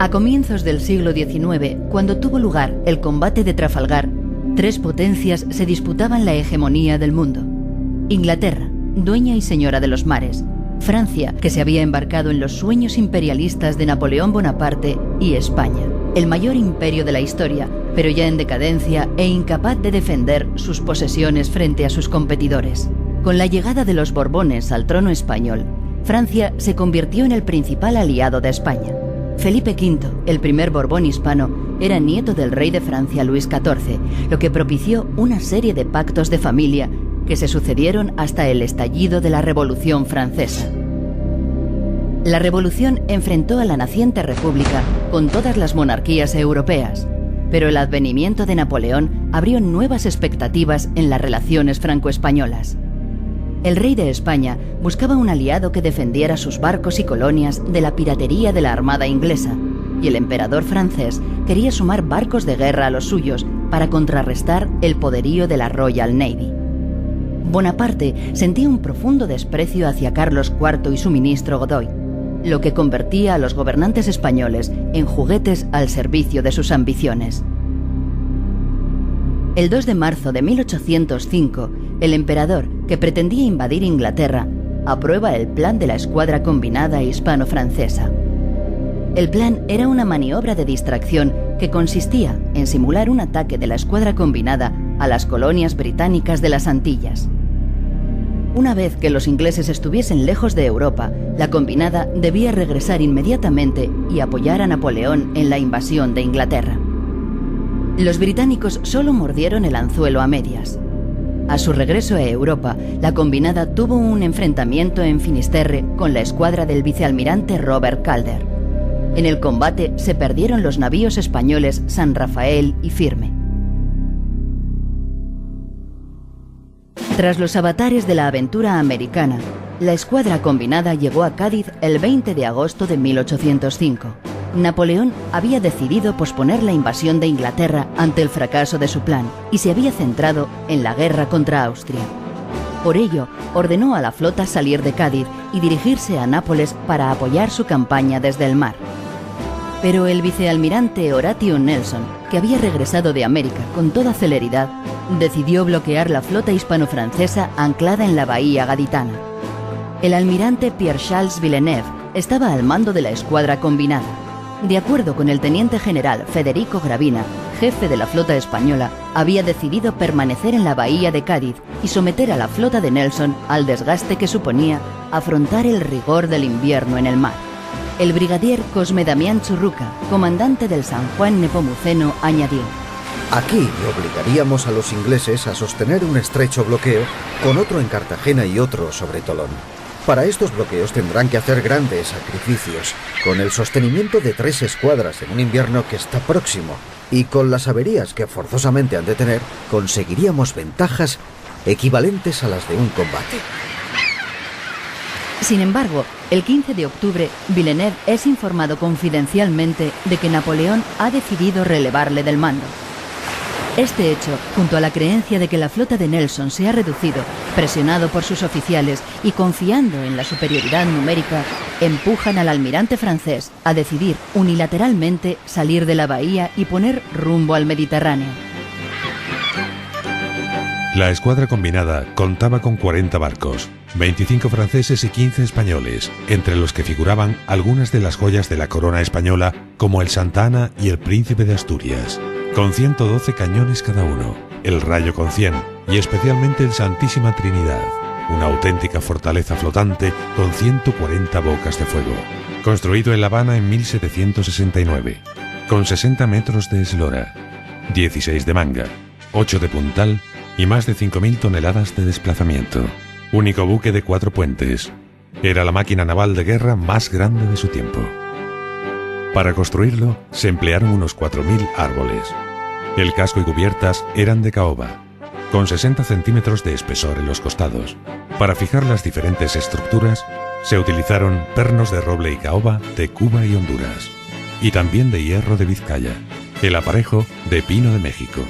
A comienzos del siglo XIX, cuando tuvo lugar el combate de Trafalgar, tres potencias se disputaban la hegemonía del mundo. Inglaterra, dueña y señora de los mares; Francia, que se había embarcado en los sueños imperialistas de Napoleón Bonaparte; y España, el mayor imperio de la historia, pero ya en decadencia e incapaz de defender sus posesiones frente a sus competidores. Con la llegada de los Borbones al trono español, Francia se convirtió en el principal aliado de España. Felipe V, el primer Borbón hispano, era nieto del rey de Francia Luis XIV, lo que propició una serie de pactos de familia que se sucedieron hasta el estallido de la Revolución Francesa. La Revolución enfrentó a la naciente república con todas las monarquías europeas, pero el advenimiento de Napoleón abrió nuevas expectativas en las relaciones franco-españolas. El rey de España buscaba un aliado que defendiera sus barcos y colonias de la piratería de la armada inglesa, y el emperador francés quería sumar barcos de guerra a los suyos para contrarrestar el poderío de la Royal Navy. Bonaparte sentía un profundo desprecio hacia Carlos IV y su ministro Godoy, lo que convertía a los gobernantes españoles en juguetes al servicio de sus ambiciones. El 2 de marzo de 1805, el emperador, que pretendía invadir Inglaterra, aprueba el plan de la escuadra combinada hispano-francesa. El plan era una maniobra de distracción que consistía en simular un ataque de la escuadra combinada a las colonias británicas de las Antillas. Una vez que los ingleses estuviesen lejos de Europa, la combinada debía regresar inmediatamente y apoyar a Napoleón en la invasión de Inglaterra. Los británicos solo mordieron el anzuelo a medias. A su regreso a Europa, la combinada tuvo un enfrentamiento en Finisterre con la escuadra del vicealmirante Robert Calder. En el combate se perdieron los navíos españoles San Rafael y Firme. Tras los avatares de la aventura americana, la escuadra combinada llegó a Cádiz el 20 de agosto de 1805. Napoleón había decidido posponer la invasión de Inglaterra ante el fracaso de su plan y se había centrado en la guerra contra Austria. Por ello, ordenó a la flota salir de Cádiz y dirigirse a Nápoles para apoyar su campaña desde el mar. Pero el vicealmirante Horatio Nelson, que había regresado de América con toda celeridad, decidió bloquear la flota hispano-francesa anclada en la bahía gaditana. El almirante Pierre-Charles Villeneuve estaba al mando de la escuadra combinada. De acuerdo con el teniente general Federico Gravina, jefe de la flota española, había decidido permanecer en la bahía de Cádiz y someter a la flota de Nelson al desgaste que suponía afrontar el rigor del invierno en el mar. El brigadier Cosme Damián Churruca, comandante del San Juan Nepomuceno, añadió: Aquí obligaríamos a los ingleses a sostener un estrecho bloqueo con otro en Cartagena y otro sobre Tolón. Para estos bloqueos tendrán que hacer grandes sacrificios, con el sostenimiento de 3 escuadras en un invierno que está próximo, y con las averías que forzosamente han de tener, conseguiríamos ventajas equivalentes a las de un combate. Sin embargo, el 15 de octubre, Villeneuve es informado confidencialmente de que Napoleón ha decidido relevarle del mando. Este hecho, junto a la creencia de que la flota de Nelson se ha reducido, presionado por sus oficiales y confiando en la superioridad numérica, empujan al almirante francés a decidir unilateralmente salir de la bahía y poner rumbo al Mediterráneo. La escuadra combinada contaba con 40 barcos, 25 franceses y 15 españoles, entre los que figuraban algunas de las joyas de la corona española, como el Santa Ana y el Príncipe de Asturias, con 112 cañones cada uno, el Rayo con 100 y especialmente el Santísima Trinidad, una auténtica fortaleza flotante con 140 bocas de fuego, construido en La Habana en 1769, con 60 metros de eslora, 16 de manga, 8 de puntal y más de 5.000 toneladas de desplazamiento. Único buque de 4 puentes. Era la máquina naval de guerra más grande de su tiempo. Para construirlo, se emplearon unos 4.000 árboles. El casco y cubiertas eran de caoba, con 60 centímetros de espesor en los costados. Para fijar las diferentes estructuras, se utilizaron pernos de roble y caoba de Cuba y Honduras, y también de hierro de Vizcaya, el aparejo de pino de México.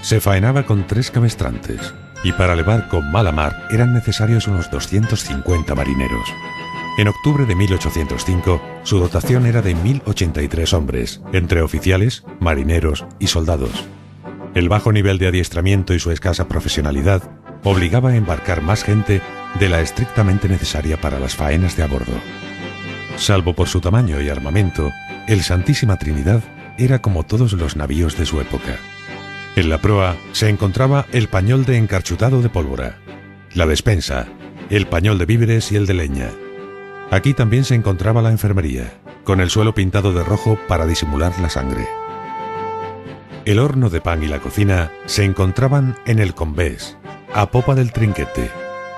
Se faenaba con 3 cabestrantes, y para levar con mala mar eran necesarios unos 250 marineros. En octubre de 1805, su dotación era de 1.083 hombres, entre oficiales, marineros y soldados. El bajo nivel de adiestramiento y su escasa profesionalidad obligaba a embarcar más gente de la estrictamente necesaria para las faenas de a bordo. Salvo por su tamaño y armamento, el Santísima Trinidad era como todos los navíos de su época. En la proa se encontraba el pañol de encarchutado de pólvora, la despensa, el pañol de víveres y el de leña. Aquí también se encontraba la enfermería, con el suelo pintado de rojo para disimular la sangre. El horno de pan y la cocina se encontraban en el combés, a popa del trinquete,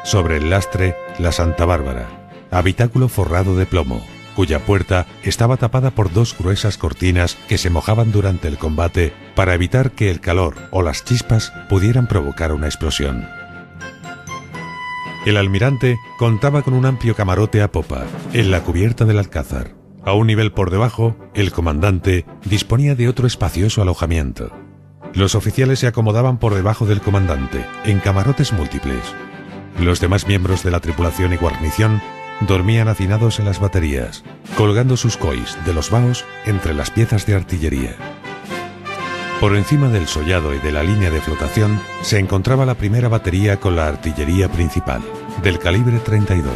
sobre el lastre la Santa Bárbara, habitáculo forrado de plomo, cuya puerta estaba tapada por dos gruesas cortinas que se mojaban durante el combate para evitar que el calor o las chispas pudieran provocar una explosión. El almirante contaba con un amplio camarote a popa, en la cubierta del alcázar. A un nivel por debajo, el comandante disponía de otro espacioso alojamiento. Los oficiales se acomodaban por debajo del comandante, en camarotes múltiples. Los demás miembros de la tripulación y guarnición dormían hacinados en las baterías, colgando sus cois de los baos entre las piezas de artillería. Por encima del sollado y de la línea de flotación se encontraba la primera batería con la artillería principal, del calibre 32.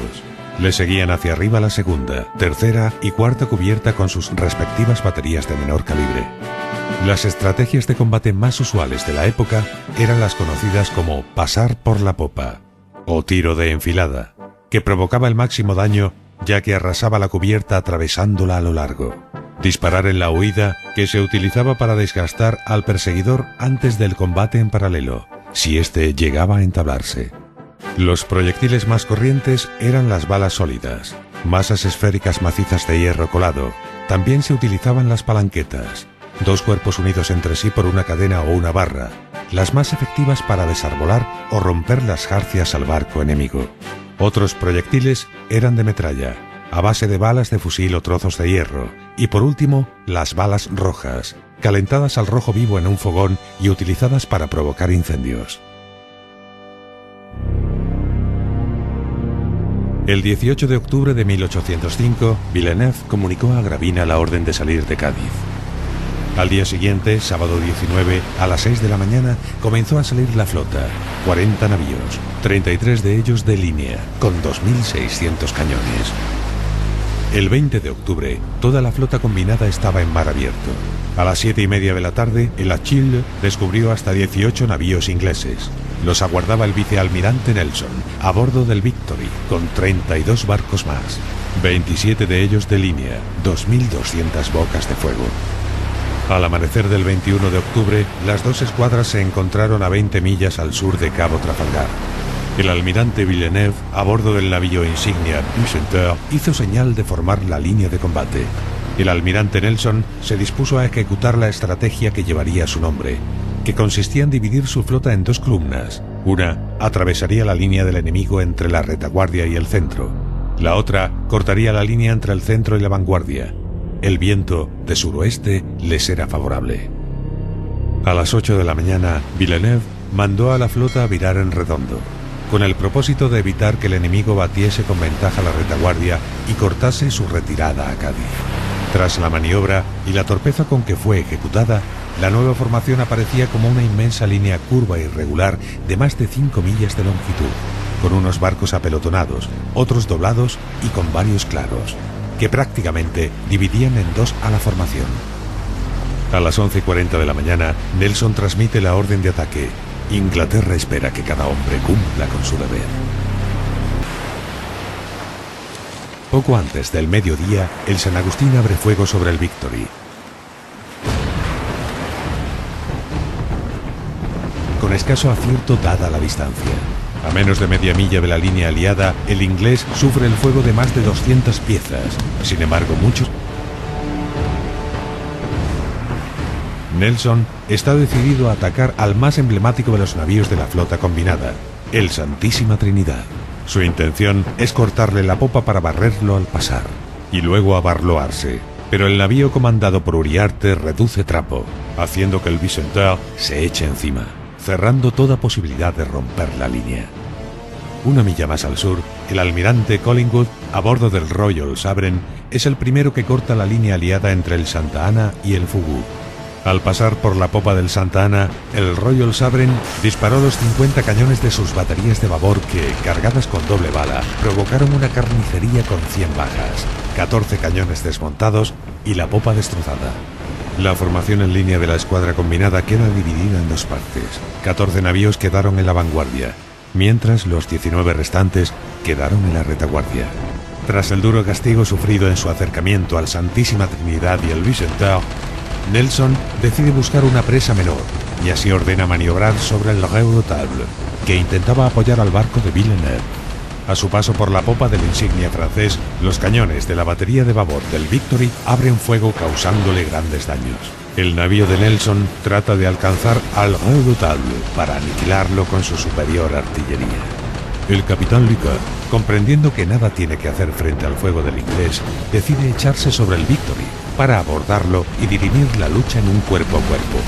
Le seguían hacia arriba la segunda, tercera y cuarta cubierta con sus respectivas baterías de menor calibre. Las estrategias de combate más usuales de la época eran las conocidas como pasar por la popa o tiro de enfilada, que provocaba el máximo daño ya que arrasaba la cubierta atravesándola a lo largo. Disparar en la huida, que se utilizaba para desgastar al perseguidor antes del combate en paralelo, si éste llegaba a entablarse. Los proyectiles más corrientes eran las balas sólidas, masas esféricas macizas de hierro colado. También se utilizaban las palanquetas, dos cuerpos unidos entre sí por una cadena o una barra, las más efectivas para desarbolar o romper las jarcias al barco enemigo. Otros proyectiles eran de metralla, a base de balas de fusil o trozos de hierro, y por último, las balas rojas, calentadas al rojo vivo en un fogón y utilizadas para provocar incendios. El 18 de octubre de 1805, Villeneuve comunicó a Gravina la orden de salir de Cádiz. Al día siguiente, sábado 19, a las 6 de la mañana, comenzó a salir la flota, 40 navíos, 33 de ellos de línea, con 2.600 cañones. El 20 de octubre, toda la flota combinada estaba en mar abierto. A las 7:30 de la tarde, el Achille descubrió hasta 18 navíos ingleses. Los aguardaba el vicealmirante Nelson, a bordo del Victory, con 32 barcos más, 27 de ellos de línea, 2.200 bocas de fuego. Al amanecer del 21 de octubre, las dos escuadras se encontraron a 20 millas al sur de Cabo Trafalgar. El almirante Villeneuve, a bordo del navío insignia Bucentaure, hizo señal de formar la línea de combate. El almirante Nelson se dispuso a ejecutar la estrategia que llevaría su nombre, que consistía en dividir su flota en dos columnas. Una atravesaría la línea del enemigo entre la retaguardia y el centro. La otra cortaría la línea entre el centro y la vanguardia. El viento de suroeste les era favorable. A las 8 de la mañana, Villeneuve mandó a la flota a virar en redondo, con el propósito de evitar que el enemigo batiese con ventaja la retaguardia y cortase su retirada a Cádiz. Tras la maniobra y la torpeza con que fue ejecutada, la nueva formación aparecía como una inmensa línea curva e irregular de más de 5 millas de longitud, con unos barcos apelotonados, otros doblados y con varios claros, que prácticamente dividían en dos a la formación. A las 11:40 de la mañana, Nelson transmite la orden de ataque. Inglaterra espera que cada hombre cumpla con su deber. Poco antes del mediodía, el San Agustín abre fuego sobre el Victory. Con escaso acierto dada la distancia. A menos de media milla de la línea aliada, el inglés sufre el fuego de más de 200 piezas. Sin embargo, muchos... Nelson está decidido a atacar al más emblemático de los navíos de la flota combinada, el Santísima Trinidad. Su intención es cortarle la popa para barrerlo al pasar, y luego abarloarse. Pero el navío comandado por Uriarte reduce trapo, haciendo que el Bucentaure se eche encima, cerrando toda posibilidad de romper la línea. Una milla más al sur, el almirante Collingwood, a bordo del Royal Sovereign, es el primero que corta la línea aliada entre el Santa Ana y el Fugu. Al pasar por la popa del Santa Ana, el Royal Sovereign disparó los 50 cañones de sus baterías de babor que, cargadas con doble bala, provocaron una carnicería con 100 bajas, 14 cañones desmontados y la popa destrozada. La formación en línea de la escuadra combinada queda dividida en dos partes. 14 navíos quedaron en la vanguardia, mientras los 19 restantes quedaron en la retaguardia. Tras el duro castigo sufrido en su acercamiento al Santísima Trinidad y el Vicentaire, Nelson decide buscar una presa menor y así ordena maniobrar sobre el Redoutable, que intentaba apoyar al barco de Villeneuve. A su paso por la popa del insignia francés, los cañones de la batería de babor del Victory abren fuego causándole grandes daños. El navío de Nelson trata de alcanzar al Redoutable para aniquilarlo con su superior artillería. El capitán Lucas, comprendiendo que nada tiene que hacer frente al fuego del inglés, decide echarse sobre el Victory para abordarlo y dirimir la lucha en un cuerpo a cuerpo.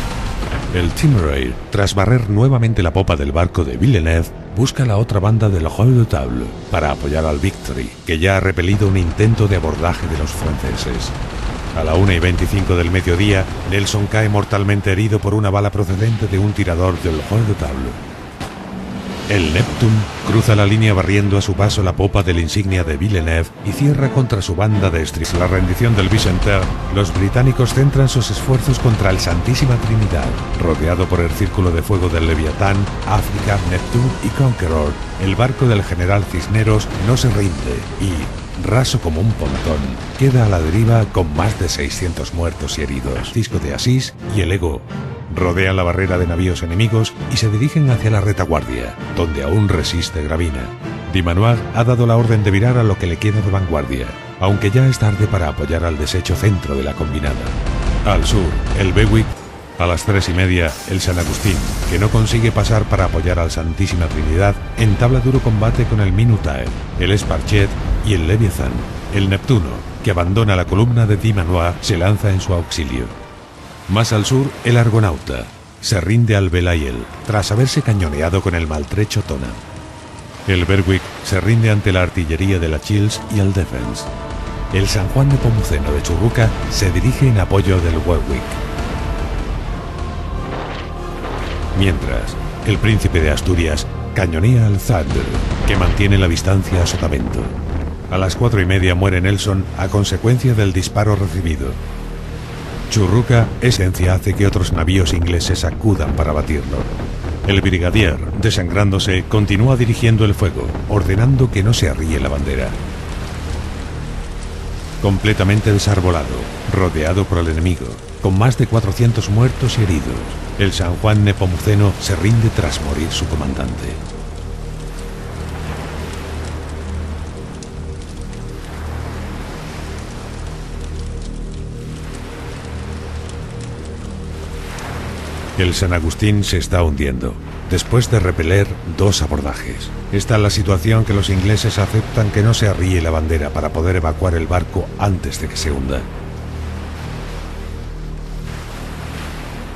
El Temeraire, tras barrer nuevamente la popa del barco de Villeneuve, busca la otra banda del Redoutable para apoyar al Victory, que ya ha repelido un intento de abordaje de los franceses. A la 1:25 del mediodía, Nelson cae mortalmente herido por una bala procedente de un tirador del Redoutable. El Neptune cruza la línea barriendo a su paso la popa de la insignia de Villeneuve y cierra contra su banda de Tras la rendición del Vicentaire, los británicos centran sus esfuerzos contra el Santísima Trinidad. Rodeado por el círculo de fuego del Leviatán, África, Neptune y Conqueror, el barco del general Cisneros no se rinde y, raso como un pontón, queda a la deriva con más de 600 muertos y heridos. Cisco de Asís y el Ego rodean la barrera de navíos enemigos y se dirigen hacia la retaguardia, donde aún resiste Gravina. Dumanoir ha dado la orden de virar a lo que le queda de vanguardia, aunque ya es tarde para apoyar al deshecho centro de la combinada. Al sur, el Bewick. A las 3:30, el San Agustín, que no consigue pasar para apoyar al Santísima Trinidad, entabla duro combate con el Minotaur, el Esparchet y el Leviathan. El Neptuno, que abandona la columna de Dumanoir, se lanza en su auxilio. Más al sur, el Argonauta se rinde al Belaïel, tras haberse cañoneado con el maltrecho Tona. El Berwick se rinde ante la artillería de la Chills y el Defense. El San Juan Nepomuceno de Churruca se dirige en apoyo del Warwick. Mientras, el Príncipe de Asturias cañonea al Thunder, que mantiene la distancia a Sotavento. A las 4:30 muere Nelson a consecuencia del disparo recibido. Churruca esencia hace que otros navíos ingleses acudan para batirlo. El brigadier, desangrándose, continúa dirigiendo el fuego, ordenando que no se arríe la bandera. Completamente desarbolado, rodeado por el enemigo, con más de 400 muertos y heridos, el San Juan Nepomuceno se rinde tras morir su comandante. El San Agustín se está hundiendo, después de repeler 2 abordajes. Esta es la situación que los ingleses aceptan que no se arríe la bandera para poder evacuar el barco antes de que se hunda.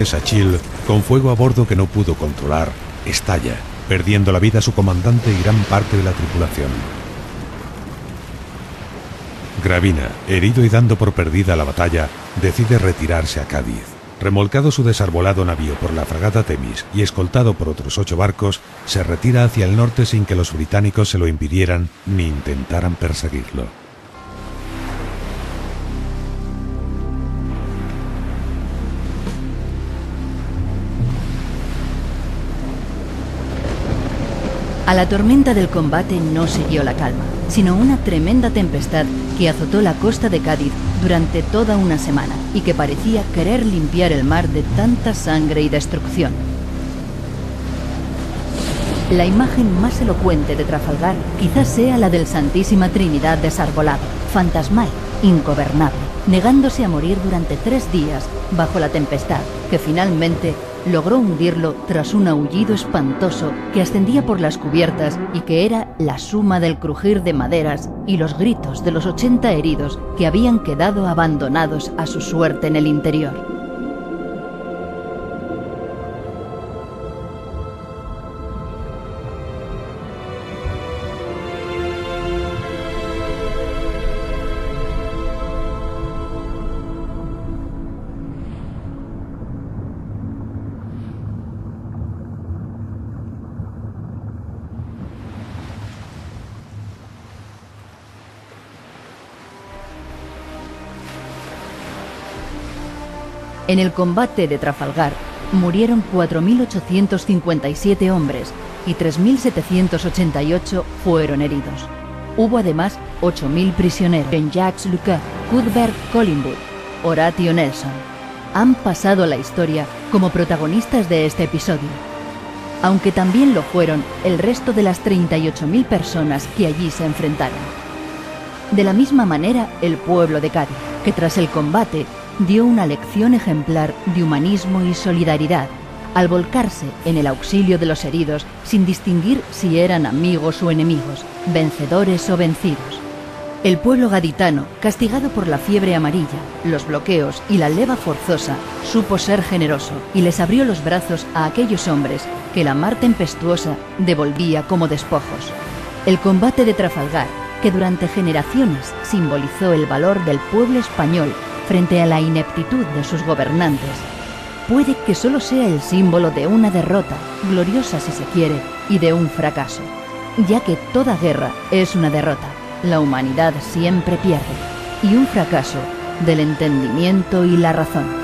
Sachil, con fuego a bordo que no pudo controlar, estalla, perdiendo la vida su comandante y gran parte de la tripulación. Gravina, herido y dando por perdida la batalla, decide retirarse a Cádiz. Remolcado su desarbolado navío por la fragata Temis y escoltado por otros 8 barcos, se retira hacia el norte sin que los británicos se lo impidieran ni intentaran perseguirlo. A la tormenta del combate no siguió la calma, sino una tremenda tempestad que azotó la costa de Cádiz durante toda una semana y que parecía querer limpiar el mar de tanta sangre y destrucción. La imagen más elocuente de Trafalgar quizás sea la del Santísima Trinidad desarbolado, fantasmal, ingobernable, negándose a morir durante 3 días bajo la tempestad, que finalmente logró hundirlo tras un aullido espantoso que ascendía por las cubiertas y que era la suma del crujir de maderas y los gritos de los 80 heridos que habían quedado abandonados a su suerte en el interior. En el combate de Trafalgar murieron 4.857 hombres y 3.788 fueron heridos. Hubo además 8.000 prisioneros. Jean-Jacques Lecoeur, Cuthbert Collingwood, Horatio Nelson han pasado a la historia como protagonistas de este episodio, aunque también lo fueron el resto de las 38.000 personas que allí se enfrentaron. De la misma manera, el pueblo de Cádiz, que tras el combate dio una lección ejemplar de humanismo y solidaridad, al volcarse en el auxilio de los heridos sin distinguir si eran amigos o enemigos, vencedores o vencidos. El pueblo gaditano, castigado por la fiebre amarilla, los bloqueos y la leva forzosa, supo ser generoso y les abrió los brazos a aquellos hombres que la mar tempestuosa devolvía como despojos. El combate de Trafalgar, que durante generaciones simbolizó el valor del pueblo español frente a la ineptitud de sus gobernantes, puede que solo sea el símbolo de una derrota, gloriosa si se quiere, y de un fracaso, ya que toda guerra es una derrota. La humanidad siempre pierde, y un fracaso del entendimiento y la razón.